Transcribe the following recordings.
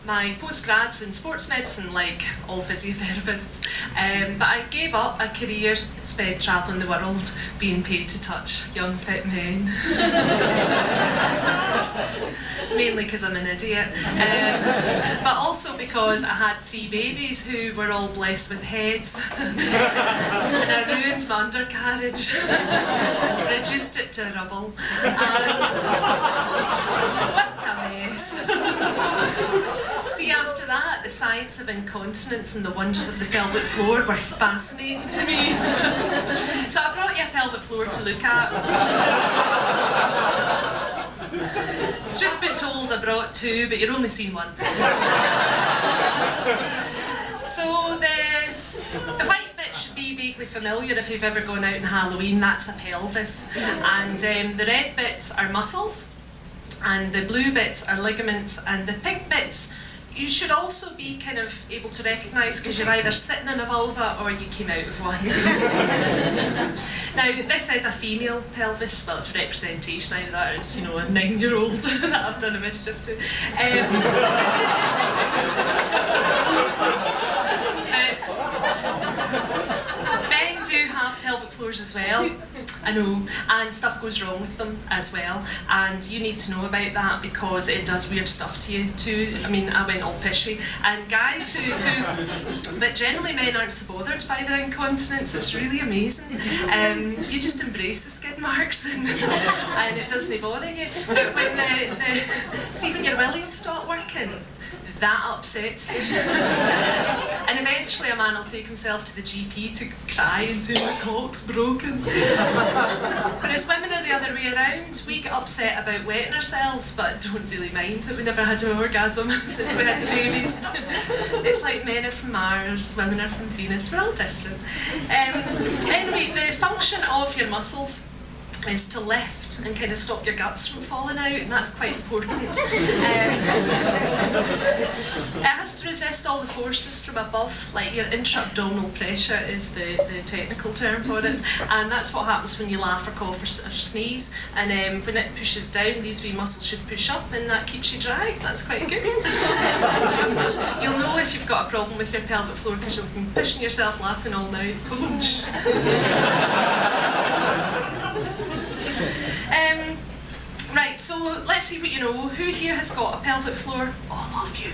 my postgrads in sports medicine, like all physiotherapists, but I gave up a career spent travelling the world, being paid to touch young fit men. Mainly because I'm an idiot, but also because I had 3 babies who were all blessed with heads, and I ruined my undercarriage, reduced it to rubble, and what a mess. See, after that, the science of incontinence and the wonders of the pelvic floor were fascinating to me. So I brought you a pelvic floor to look at. Truth be told, I brought 2, but you're only seeing 1. So the white bit should be vaguely familiar if you've ever gone out on Halloween. That's a pelvis, and the red bits are muscles, and the blue bits are ligaments, and the pink bits you should also be kind of able to recognise because you're either sitting in a vulva or you came out of one. Now, this is a female pelvis. Well, it's a representation either that or it's, you know, a 9-year-old that I've done a mischief to. Men do have pelvic floors as well, I know, and stuff goes wrong with them as well, and you need to know about that because it does weird stuff to you too. I mean, I went all pishy, and guys do too, but generally men aren't so bothered by their incontinence. It's really amazing. You just embrace the skid marks and it doesn't bother you. But when see when your willies stop working, that upsets you. And eventually a man will take himself to the GP to cry and say my cock's broken. Whereas women are the other way around. We get upset about wetting ourselves but don't really mind that we never had an orgasm since we had the babies. It's like men are from Mars, women are from Venus, we're all different. Anyway, the function of your muscles is to lift and kind of stop your guts from falling out, and that's quite important. It has to resist all the forces from above, like your intra-abdominal pressure is the technical term for it, and that's what happens when you laugh or cough or sneeze, and when it pushes down, these wee muscles should push up, and that keeps you dry. That's quite good. You'll know if you've got a problem with your pelvic floor because you've been pushing yourself laughing all night. Right, so let's see what you know. Who here has got a pelvic floor? All of you.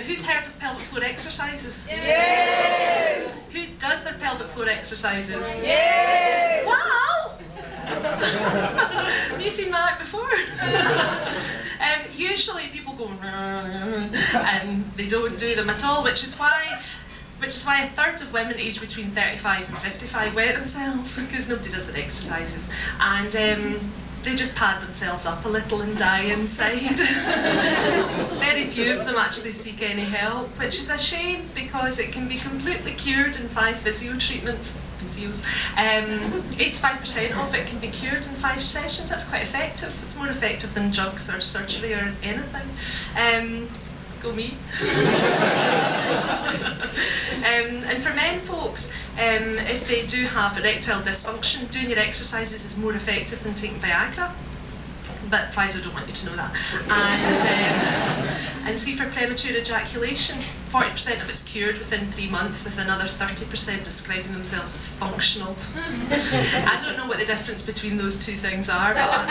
Who's heard of pelvic floor exercises? Yeah. Who does their pelvic floor exercises? Yeah. Wow! Have you seen that before? Usually people go and they don't do them at all, which is why a third of women aged between 35 and 55 wet themselves because nobody does their exercises, and they just pad themselves up a little and die inside. Very few of them actually seek any help, which is a shame because it can be completely cured in 5 physio treatments. 85% of it can be cured in 5 sessions. That's quite effective. It's more effective than drugs or surgery or anything. Go me. And for men folks, if they do have erectile dysfunction, doing your exercises is more effective than taking Viagra. But Pfizer don't want you to know that. And see, for premature ejaculation, 40% of it's cured within 3 months, with another 30% describing themselves as functional. I don't know what the difference between those 2 things are, but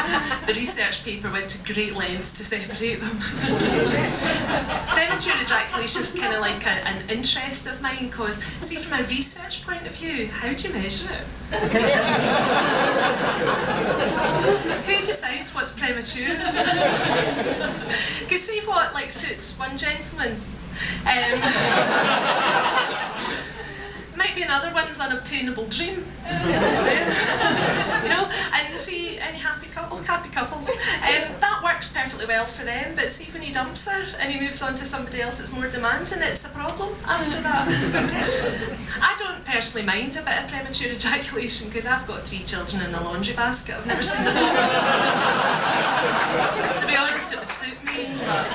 the research paper went to great lengths to separate them. Premature ejaculation is kind of like an interest of mine, because, see, from a research point of view, how do you measure it? Who decides what's premature? Because see what suits one gentleman might be another one's unobtainable dream. You know, and see, any happy couples, that works perfectly well for them, but see, when he dumps her and he moves on to somebody else that's more demanding, it's a problem after that. I don't personally mind a bit of premature ejaculation because I've got 3 children in a laundry basket. I've never seen them all. To be honest, it would suit me, but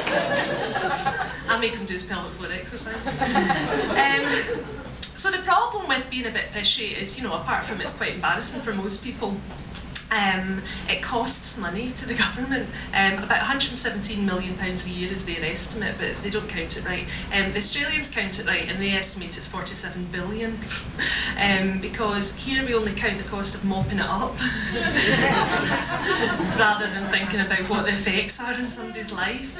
I'll make him do his pelvic floor exercise. So the problem with being a bit pishy is, you know, apart from it's quite embarrassing for most people, It costs money to the government. About £117 million a year is their estimate, but they don't count it right. The Australians count it right, and they estimate it's 47 billion. Because here we only count the cost of mopping it up, rather than thinking about what the effects are in somebody's life.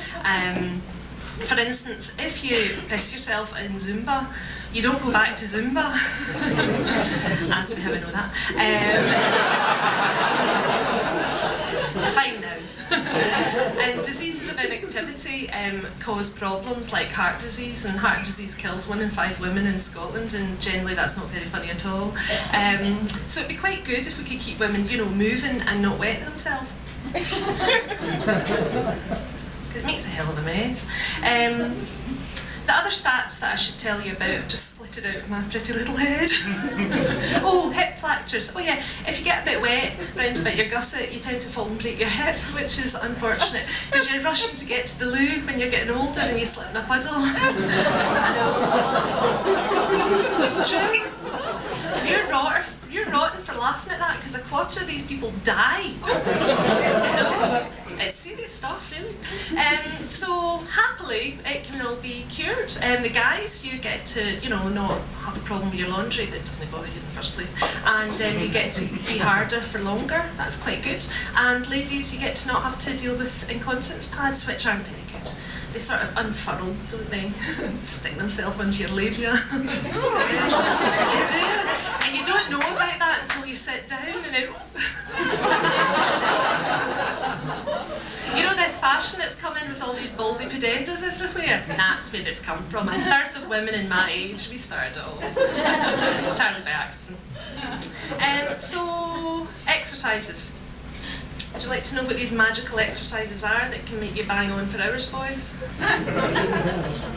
For instance, if you piss yourself in Zumba, you don't go back to Zumba. Ask me how I know that. Fine now. And diseases of inactivity cause problems like heart disease, and heart disease kills 1 in 5 women in Scotland, and generally that's not very funny at all. So it'd be quite good if we could keep women, you know, moving and not wetting themselves. It makes a hell of a mess. The other stats that I should tell you about, I've just split it out of my pretty little head. Oh, hip fractures. Oh yeah, if you get a bit wet round about your gusset, you tend to fall and break your hip, which is unfortunate, because you're rushing to get to the loo when you're getting older and you slip in a puddle. I know. It's true. You're rotten for laughing at that, because a quarter of these people die. No, it's serious stuff, really. So happily, it can all be cured. The guys, you get to, you know, not have a problem with your laundry that doesn't bother you in the first place, and you get to be harder for longer. That's quite good. And ladies, you get to not have to deal with incontinence pads, which aren't very good. They sort of unfurl, don't they? Stick themselves into your labia. They do. And you don't know about that until you sit down and it... You know this fashion that's come in with all these baldy pudendas everywhere? That's where it's come from. 1/3 of women in my age, we started it all. Entirely by accident. So, exercises. Would you like to know what these magical exercises are that can make you bang on for hours, boys?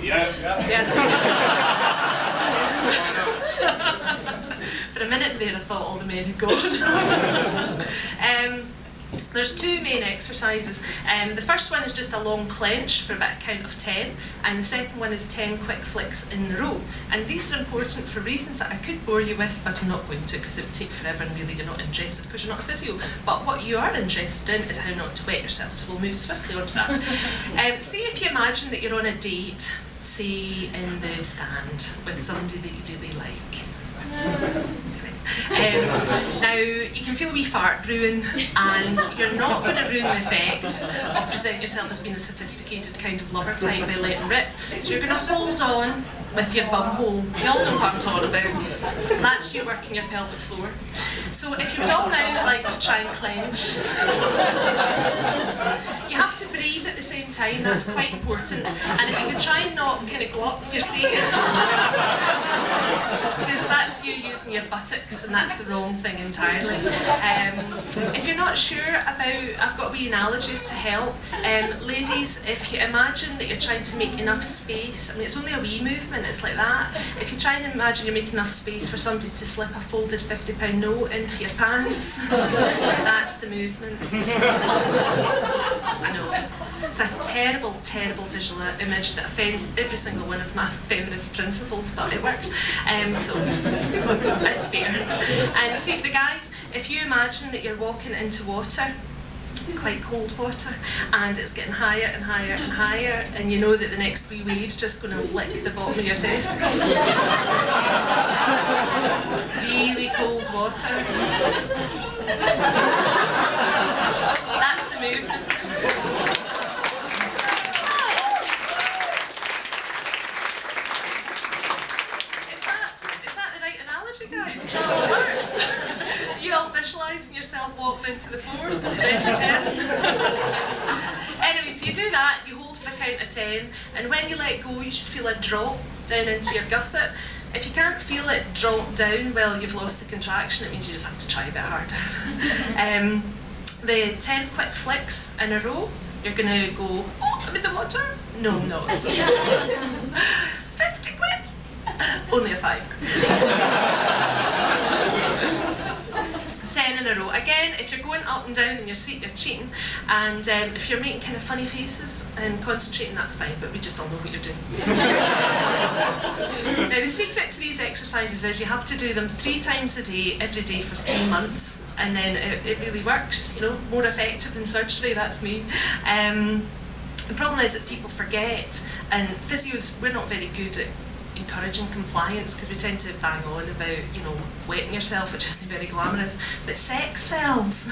Yeah. For a minute there I thought all the men had gone. There's 2 main exercises. The first one is just a long clench for about a count of 10, and the second one is 10 quick flicks in a row. And these are important for reasons that I could bore you with, but I'm not going to, because it would take forever and really you're not interested because you're not a physio. But what you are interested in is how not to wet yourself, so we'll move swiftly on to that. See if you imagine that you're on a date, say in the stand, with somebody that you really like. Now, you can feel a wee fart brewing, and you're not going to ruin the effect of presenting yourself as being a sophisticated kind of lover type by letting rip. So you're going to hold on with your bum hole. You all know what I'm talking about. That's you working your pelvic floor. So if you'd all now like to try and clench, you have to breathe at the same time, that's quite important. And if you could try and not kind of go up in your seat, because that's you using your buttocks, and that's the wrong thing entirely. If you're not sure about, I've got wee analogies to help. Ladies, if you imagine that you're trying to make enough space, I mean it's only a wee movement, it's like that. If you try and imagine you're making enough space for somebody to slip a folded £50 note into your pants, that's the movement. I know. It's a terrible, terrible visual image that offends every single one of my feminist principles, but it works. So, it's fair. And see, for the guys, if you imagine that you're walking into water, quite cold water, and it's getting higher and higher and higher, and you know that the next 3 waves just going to lick the bottom of your testicles. Really cold water. That's the movement. Is that the right analogy, guys? Is that what works? You all visualising yourself walking into the fourth and the bench again. Anyway, so you do that, you hold for a count of 10, and when you let go, you should feel a drop down into your gusset. If you can't feel it drop down, well, you've lost the contraction. It means you just have to try a bit harder. The 10 quick flicks in a row, you're going to go, oh, I'm in the water? No, I'm not. 50 quid? Only a 5. 10 in a row. Again, if you're going squint up and down in your seat, you're cheating. And if you're making kind of funny faces and concentrating, that's fine, but we just all know what you're doing. Now, the secret to these exercises is you have to do them 3 times a day, every day for 3 months, and then it really works, you know, more effective than surgery, that's me. The problem is that people forget, and physios, we're not very good at encouraging compliance because we tend to bang on about, you know, wetting yourself, which isn't very glamorous, but sex sells.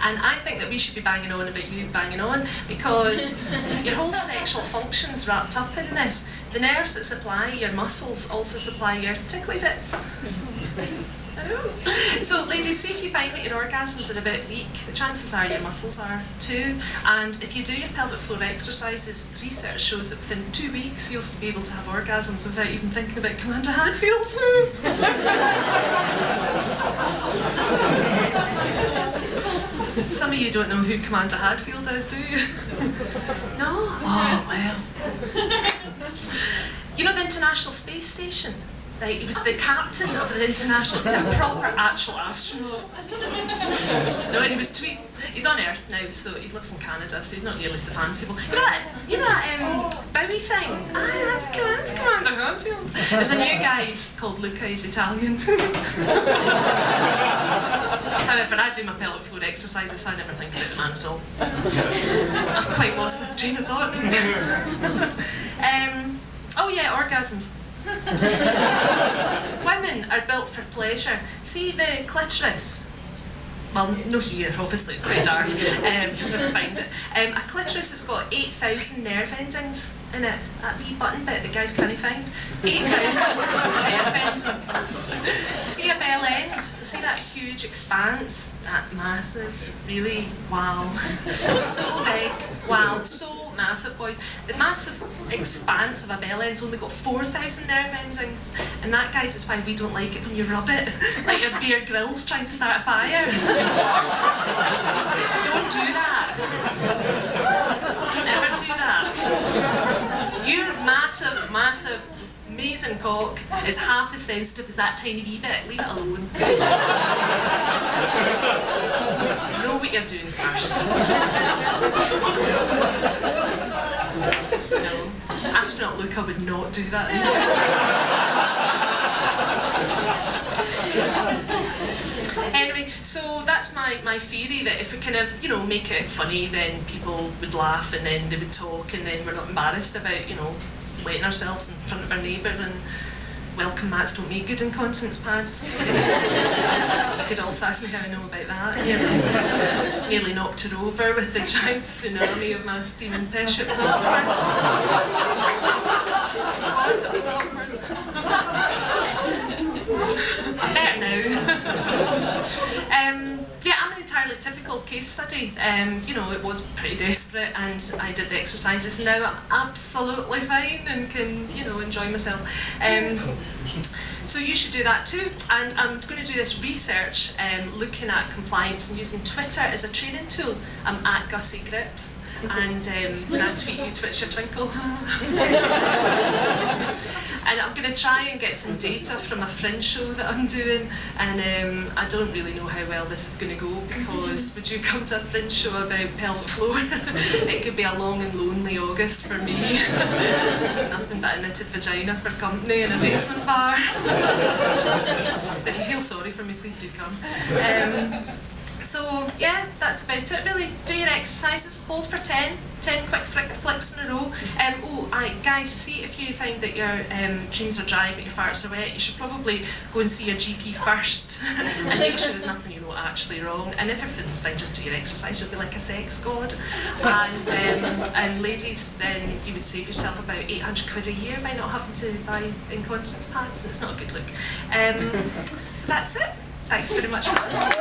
And I think that we should be banging on about you banging on, because your whole sexual function's wrapped up in this. The nerves that supply your muscles also supply your tickly bits. So ladies, see if you find that your orgasms are a bit weak, the chances are your muscles are too. And if you do your pelvic floor exercises, research shows that within 2 weeks you'll be able to have orgasms without even thinking about Commander Hadfield. Some of you don't know who Commander Hadfield is, do you? No? Oh, well. You know the International Space Station? Like, he was the captain of the international, he was a proper actual astronaut. No, and he was he's on Earth now, so he lives in Canada, so he's not nearly so fanciful. You know that Bowie thing? That's Commander Hadfield. There's a new guy called Luca, he's Italian. However, I do my pelvic floor exercises, so I never think about the man at all. I'm quite lost with the train of thought. Oh yeah, orgasms. Women are built for pleasure. See the clitoris? Well, no here, obviously, it's quite dark. You'll never find it. A clitoris has got 8,000 nerve endings in it. That wee button bit that guys can't find. 8,000 nerve endings. See a bell end? See that huge expanse? That massive, really, wow. So big, wow, so massive, boys. The massive expanse of a bell end's only got 4,000 nerve endings, and that, guys, is why we don't like it when you rub it, like your Bear Grylls trying to start a fire. Don't do that. Don't ever do that. Your massive, massive, amazing cock is half as sensitive as that tiny wee bit. Leave it alone. Know what you're doing first. No, astronaut Luca would not do that. Anyway, so that's my theory, that if we kind of, you know, make it funny, then people would laugh, and then they would talk, and then we're not embarrassed about, you know, wetting ourselves in front of our neighbour, and welcome mats don't make good incontinence pads. You could also ask me how I know about that. Nearly knocked her over with the giant tsunami of my steaming pish. It was awkward. It was awkward. I'm better now. Yeah, I'm an entirely typical case study. You know, it was pretty desperate, and I did the exercises, and now I'm absolutely fine and can, you know, enjoy myself. So you should do that too. And I'm going to do this research looking at compliance and using Twitter as a training tool. I'm at Gussie Grips, and when I tweet, you twitch your twinkle. And I'm going to try and get some data from a fringe show that I'm doing, and I don't really know how well this is going to go, because would you come to a fringe show about pelvic floor? It could be a long and lonely August for me. Nothing but a knitted vagina for company in a basement bar. So if you feel sorry for me, please do come. So yeah, that's about it really. Do your exercises, hold for 10 quick flicks in a row. Guys, see if you find that your dreams are dry but your farts are wet, you should probably go and see your GP first and make sure there's nothing you know actually wrong. And if everything's fine, just do your exercise, you'll be like a sex god. And ladies, then you would save yourself about 800 quid a year by not having to buy incontinence pads, and it's not a good look. So that's it. Thanks very much for listening.